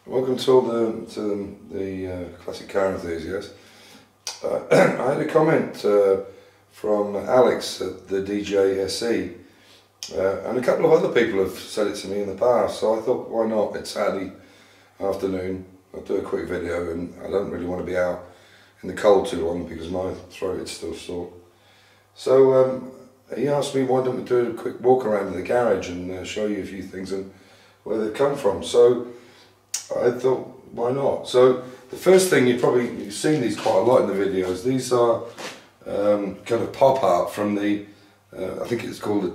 Welcome to all the classic car enthusiasts. I had a comment from Alex at the DJSE, and a couple of other people have said it to me in the past, so I thought, why not? It's Saturday afternoon, I'll do a quick video, and I don't really want to be out in the cold too long because my throat is still sore. So he asked me, why don't we do a quick walk around the garage and show you a few things and where they've come from. So I thought, why not? So the first thing, you've seen these quite a lot in the videos. These are kind of pop art from the, I think it's called the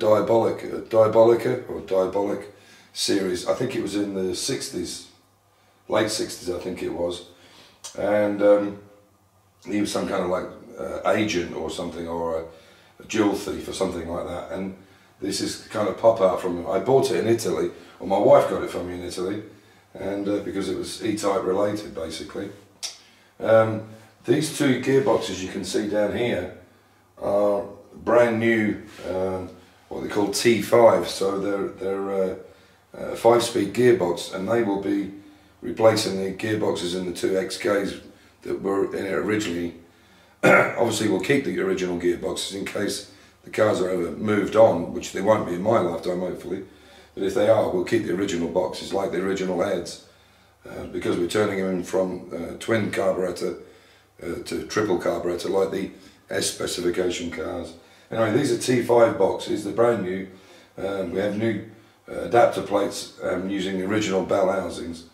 Diabolic series. I think it was in the 60s, late 60s I think it was. And he was some kind of like agent or something, or a jewel thief or something like that. And this is kind of pop art from him. I bought it in Italy, or my wife got it from me in Italy. And because it was E-Type related, basically. These two gearboxes you can see down here are brand new, what they call T5, so they're a 5-speed gearbox, and they will be replacing the gearboxes in the two XKs that were in it originally. Obviously we'll keep the original gearboxes in case the cars are ever moved on, which they won't be in my lifetime hopefully. But if they are, we'll keep the original boxes like the original heads, because we're turning them from twin carburetor to triple carburetor like the S specification cars. Anyway, these are T5 boxes, they're brand new. We have new adapter plates using the original bell housings,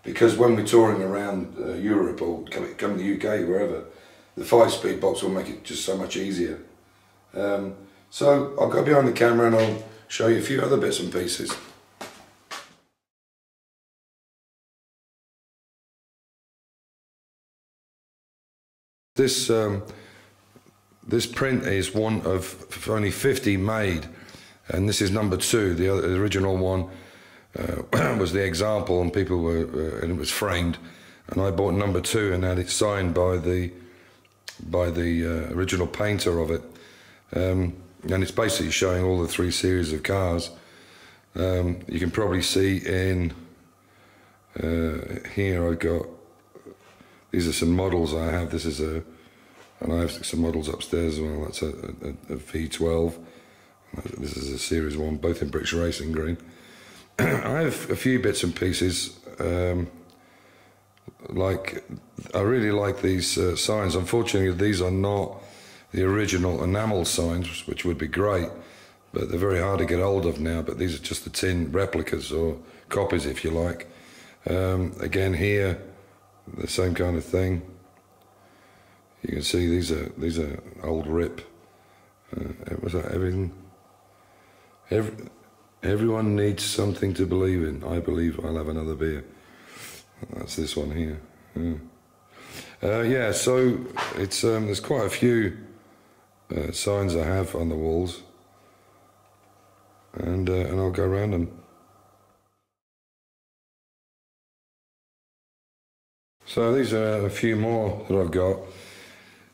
because when we're touring around Europe or come to the UK, wherever, the 5-speed box will make it just so much easier. So I'll go behind the camera and I'll show you a few other bits and pieces. This print is one of only 50 made, and this is number 2. The original one was the example, and people were and it was framed, and I bought number 2 and had it signed by the original painter of it. And it's basically showing all the 3 series of cars. You can probably see in here I've got, these are some models I have. This is and I have some models upstairs as well. That's a V12. This is a Series 1, both in British Racing green. I have a few bits and pieces. Like, I really like these signs. Unfortunately, these are not the original enamel signs, which would be great, but they're very hard to get hold of now. But these are just the tin replicas, or copies if you like. Again here, the same kind of thing. You can see these are old rip. Was that everyone needs something to believe in. I believe I'll have another beer. That's this one here. Yeah, so it's there's quite a few signs I have on the walls, and I'll go around them. So these are a few more that I've got.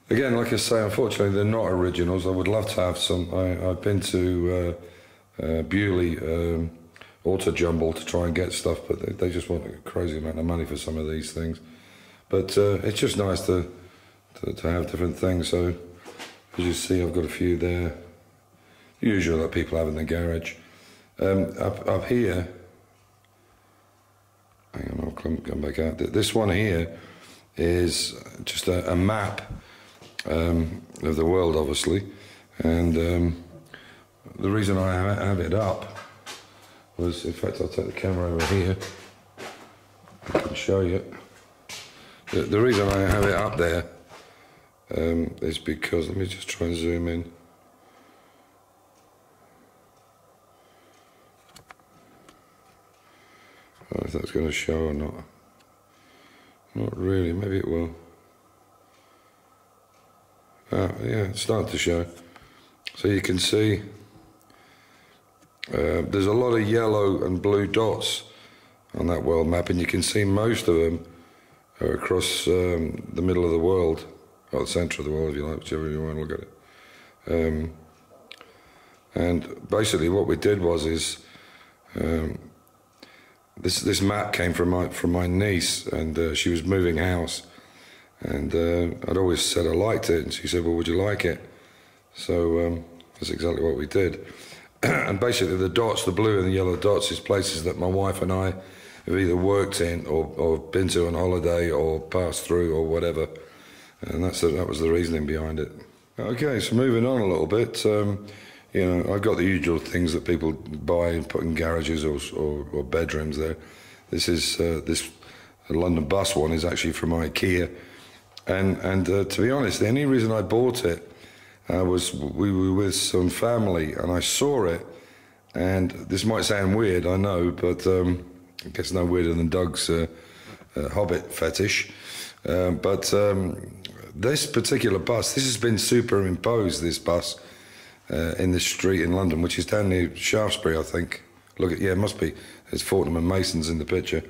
Again, like I say, unfortunately they're not originals. I would love to have some. I've been to Bewley Auto Jumble to try and get stuff, but they just want a crazy amount of money for some of these things. But it's just nice to have different things. So as you see, I've got a few there, the usual that people have in the garage. Up here, hang on, I'll come back out. This one here is just a map of the world, obviously, and the reason I have it up was, in fact, I'll take the camera over here, I can show you. The reason I have it up there is because, let me just try and zoom in. I don't know if that's going to show or not. Not really, maybe it will. Yeah, it's starting to show. So you can see there's a lot of yellow and blue dots on that world map, and you can see most of them are across the middle of the world, or the centre of the world if you like, whichever you want to look at it. And basically what we did was this map came from my niece, and she was moving house, and I'd always said I liked it, and she said, well, would you like it? So that's exactly what we did. And basically the dots, the blue and the yellow dots, is places that my wife and I have either worked in or been to on holiday or passed through or whatever, and that was the reasoning behind it. Okay, so moving on a little bit, you know, I've got the usual things that people buy and put in garages or bedrooms there. This is this London bus one is actually from IKEA, and to be honest, the only reason I bought it was we were with some family and I saw it, and this might sound weird, I know, but I guess no weirder than Doug's Hobbit fetish. But this particular bus, this has been superimposed, this bus, in this street in London, which is down near Shaftesbury, I think. Look at, yeah, it must be. There's Fortnum and Mason's in the picture.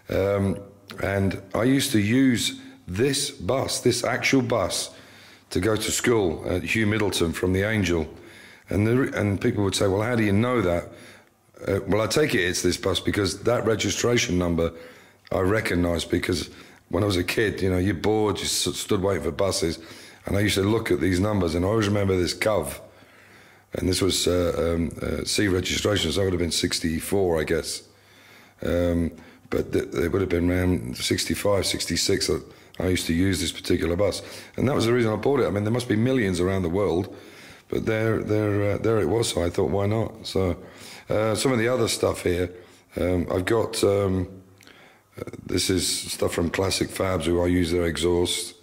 And I used to use this bus, this actual bus, to go to school at Hugh Middleton from the Angel. And people would say, well, how do you know that? Well, I take it it's this bus because that registration number I recognised, because when I was a kid, you know, you're bored, you stood waiting for buses, and I used to look at these numbers, and I always remember this Cov, and this was C registration, so it would have been 64, I guess. But it would have been around 65, 66 that I used to use this particular bus, and that was the reason I bought it. I mean, there must be millions around the world, but there it was. So I thought, why not? So some of the other stuff here, I've got. This is stuff from Classic Fabs, who I use their exhaust.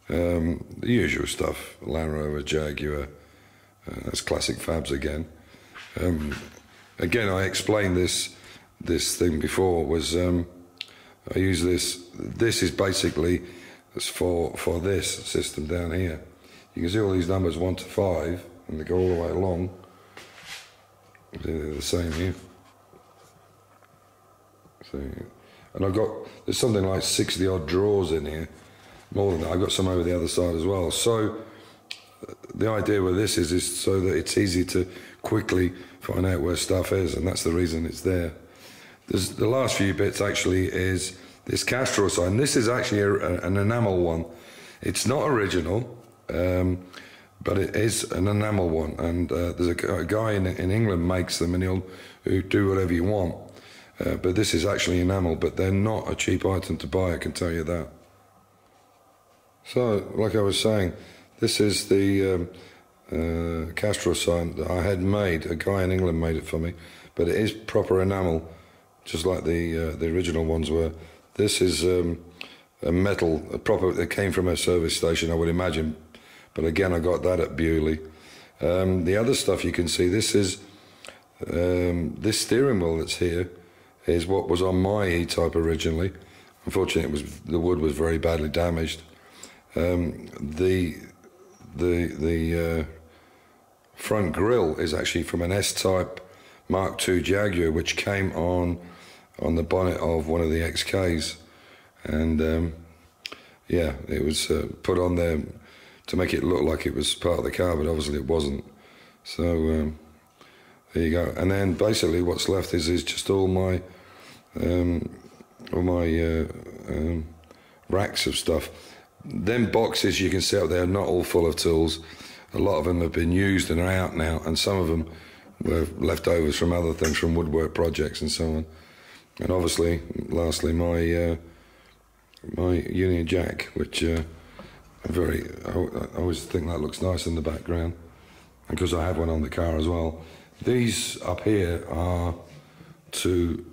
The usual stuff: Land Rover, Jaguar. That's Classic Fabs again. Again, I explained this thing before. Was I use this? This is basically for this system down here. You can see all these numbers 1 to 5, and they go all the way along. They're the same here. So, and there's something like 60 odd drawers in here, more than that. I've got some over the other side as well. So the idea with this is so that it's easy to quickly find out where stuff is, and that's the reason it's there. The last few bits actually is this Castrol sign. This is actually an enamel one. It's not original, but it is an enamel one, and there's a guy in England makes them, and he'll do whatever you want. But this is actually enamel, but they're not a cheap item to buy, I can tell you that. So, like I was saying, this is the Castrol sign that I had made. A guy in England made it for me, but it is proper enamel, just like the original ones were. This is a metal, it came from a service station, I would imagine, but again, I got that at Bewley. The other stuff you can see, this is this steering wheel that's here is what was on my E-Type originally. Unfortunately, the wood was very badly damaged. The front grille is actually from an S-Type Mark II Jaguar, which came on the bonnet of one of the XKs, and yeah, it was put on there to make it look like it was part of the car, but obviously it wasn't. So there you go. And then basically what's left is just all my racks of stuff. Them boxes you can see up there are not all full of tools. A lot of them have been used and are out now, and some of them were leftovers from other things, from woodwork projects and so on. And obviously, lastly, my Union Jack, which I always think that looks nice in the background, because I have one on the car as well. These up here are to,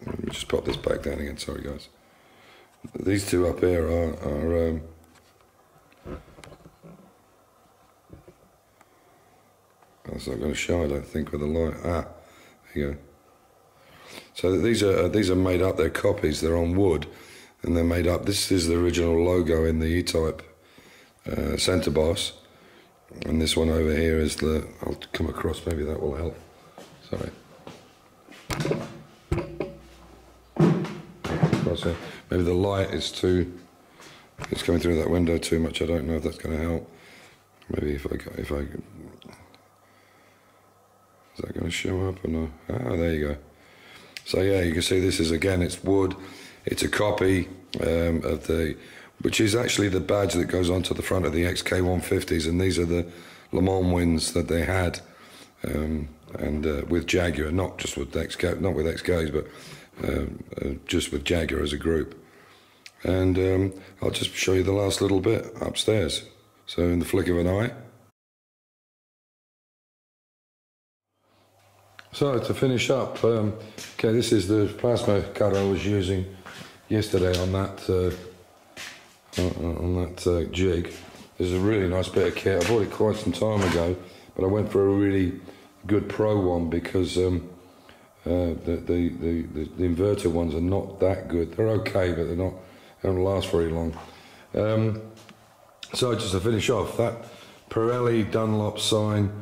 let me just pop this back down again, sorry guys. These two up here are that's not going to show, I don't think, with the light. There you go. So these are made up, they're copies, they're on wood, and they're made up. This is the original logo in the E-Type centre boss, and this one over here is I'll come across, maybe that will help. Sorry. Maybe the light is it's coming through that window too much, I don't know if that's going to help. Maybe if I is that going to show up or not? Ah, there you go. So yeah, you can see this is, again, it's wood. It's a copy of the, which is actually the badge that goes onto the front of the XK150s, and these are the Le Mans wins that they had, with Jaguar, not just with XK, not with XKs, but just with Jaguar as a group. And I'll just show you the last little bit upstairs. So in the flick of an eye. So to finish up, okay, this is the plasma cut I was using yesterday on that jig. This is a really nice bit of kit. I bought it quite some time ago, but I went for a really good pro one because the inverter ones are not that good. They're okay, but they don't last very long. So just to finish off, that Pirelli Dunlop sign,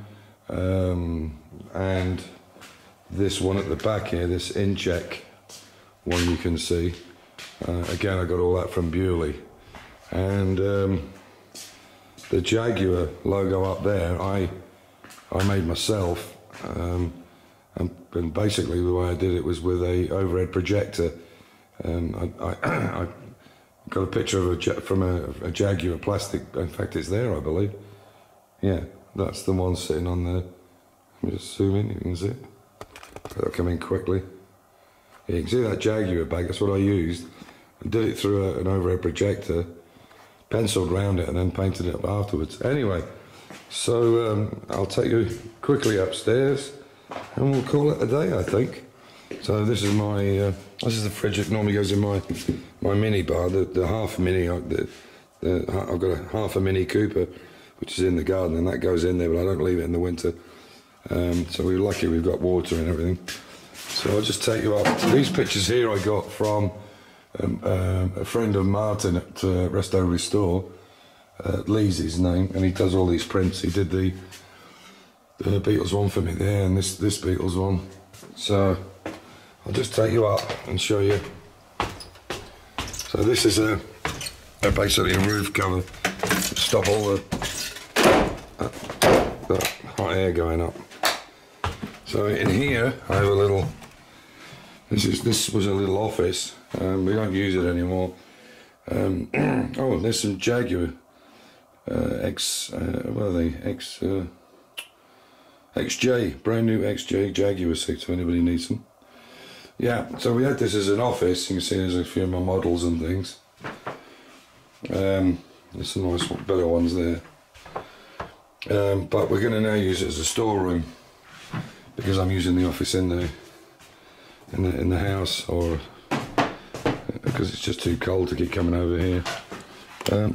and this one at the back here, this in-check one you can see. Again, I got all that from Bewley. And the Jaguar logo up there, I made myself. And basically the way I did it was with a overhead projector. I got a picture of from a Jaguar plastic. In fact, it's there, I believe. Yeah, that's the one sitting on there. Let me just zoom in, you can see it. That'll come in quickly. Yeah, you can see that Jaguar bag, that's what I used. I did it through an overhead projector, penciled round it, and then painted it up afterwards. Anyway, so I'll take you quickly upstairs, and we'll call it a day, I think. So this is my, this is the fridge that normally goes in my mini bar, the half mini. I've got a half a Mini Cooper, which is in the garden, and that goes in there, but I don't leave it in the winter. So we're lucky we've got water and everything. So I'll just take you up. These pictures here I got from a friend of Martin at Resto Restore. Lee's his name, and he does all these prints. He did the Beatles one for me there, and this Beatles one. So I'll just take you up and show you. So this is basically a roof cover to stop all the hot air going up. So in here I have a little. This was a little office. We don't use it anymore. Oh, there's some Jaguar what are they? XJ, brand new XJ Jaguar seats if anybody needs them. Yeah, so we had this as an office. You can see there's a few of my models and things. There's some nice better ones there. But we're going to now use it as a storeroom because I'm using the office in the house, or because it's just too cold to keep coming over here.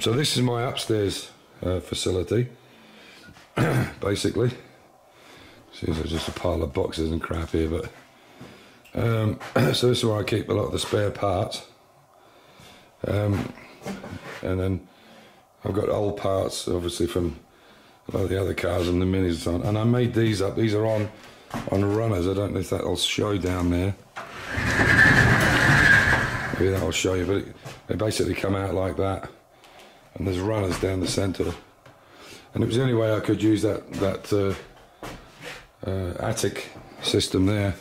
So this is my upstairs facility, basically. See, there's just a pile of boxes and crap here, but so this is where I keep a lot of the spare parts, and then I've got old parts, obviously, from a lot of the other cars and the minis and so on. And I made these up. These are on runners. I don't know if that'll show down there. Maybe that'll show you, but they basically come out like that, and there's runners down the centre. And it was the only way I could use that attic system there.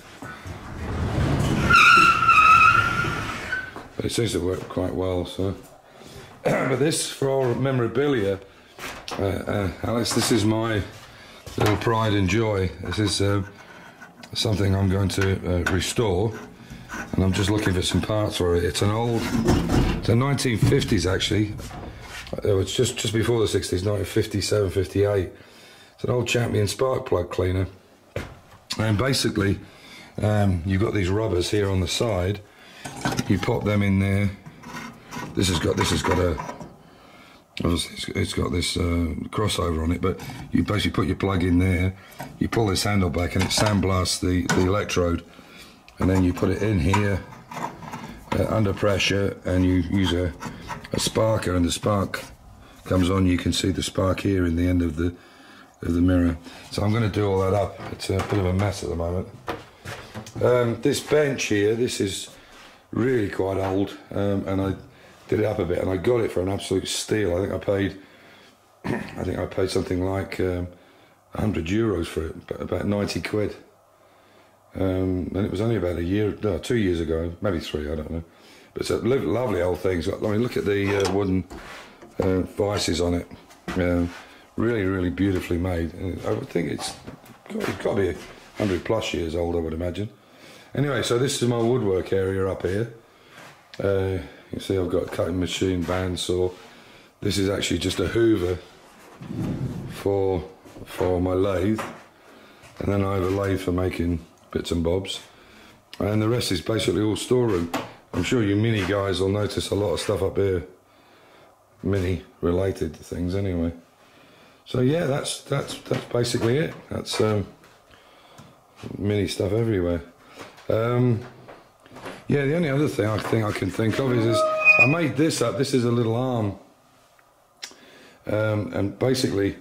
But it seems to work quite well. So, but this for memorabilia, Alex, this is my little pride and joy. This is something I'm going to restore, and I'm just looking for some parts for it. It's a 1950s actually. It was just before the 60s, 1957, 58. It's an old Champion spark plug cleaner, and basically you've got these rubbers here on the side. You pop them in there. This has got a, obviously it's got this crossover on it, but you basically put your plug in there, you pull this handle back, and it sandblasts the electrode, and then you put it in here under pressure, and you use a sparker, and the spark comes on. You can see the spark here in the end of the mirror. So I'm going to do all that up. It's a bit of a mess at the moment. This bench here, this is really quite old, and I did it up a bit, and I got it for an absolute steal. I think I paid something like €100 for it, about 90 quid. and it was only about 2 years ago, maybe 3, I don't know. But it's a lovely old thing. I mean, look at the wooden vices on it. Really, really beautifully made. I would think it's got to be 100+ years old, I would imagine. Anyway, so this is my woodwork area up here. You can see I've got a cutting machine, bandsaw. This is actually just a hoover for my lathe, and then I have a lathe for making bits and bobs, and the rest is basically all storeroom. I'm sure you Mini guys will notice a lot of stuff up here, Mini related to things anyway. So yeah, that's basically it. That's Mini stuff everywhere. Yeah, the only other thing I can think of is I made this up. This is a little arm, and basically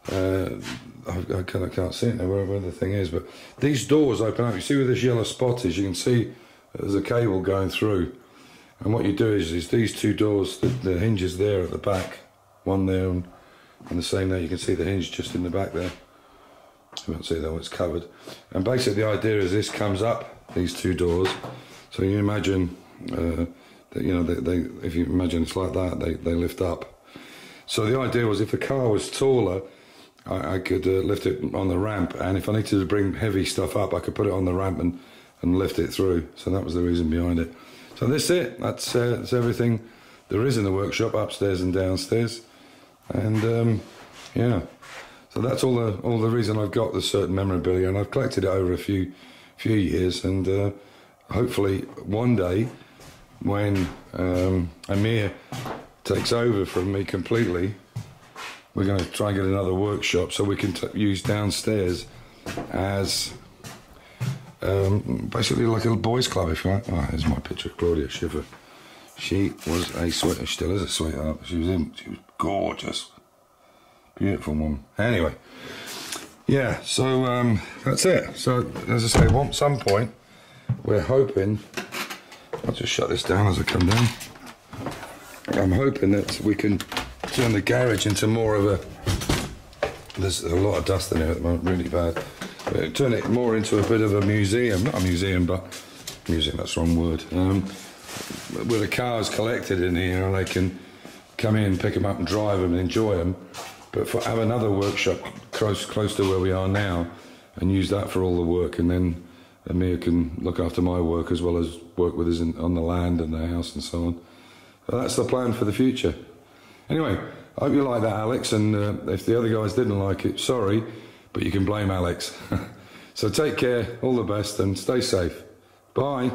I can't see it now where the thing is, but these doors open up. You see where this yellow spot is? You can see there's a cable going through, and what you do is these 2 doors, the hinges there at the back, one there and the same there. You can see the hinge just in the back there. You won't see that, it's covered. And basically the idea is this comes up, these 2 doors. So you imagine that, you know, if you imagine it's like that, they lift up. So the idea was if a car was taller, I could lift it on the ramp, and if I needed to bring heavy stuff up, I could put it on the ramp and lift it through. So that was the reason behind it. So that's it. That's everything there is in the workshop, upstairs and downstairs. And yeah, so that's all the reason I've got the certain memorabilia, and I've collected it over a few years, and hopefully one day when Amir takes over from me completely, we're going to try and get another workshop so we can use downstairs as basically like a boys' club, if you like. Oh, here's my picture of Claudia Schiffer. She was a sweetheart, still is a sweetheart. She was gorgeous, beautiful woman. Anyway, yeah, so that's it. So as I say, at some point we're hoping, I'll just shut this down as I come down. I'm hoping that we can turn the garage into more of a, there's a lot of dust in here at the moment, really bad. But turn it more into a bit of a museum, not a museum, but museum, that's the wrong word. Where the cars collected in here, and they can come in, pick them up and drive them and enjoy them. But have another workshop close to where we are now, and use that for all the work, and then Amir can look after my work as well as work with us on the land and the house and so on. So that's the plan for the future. Anyway, I hope you like that, Alex, and if the other guys didn't like it, sorry, but you can blame Alex. So take care, all the best, and stay safe. Bye.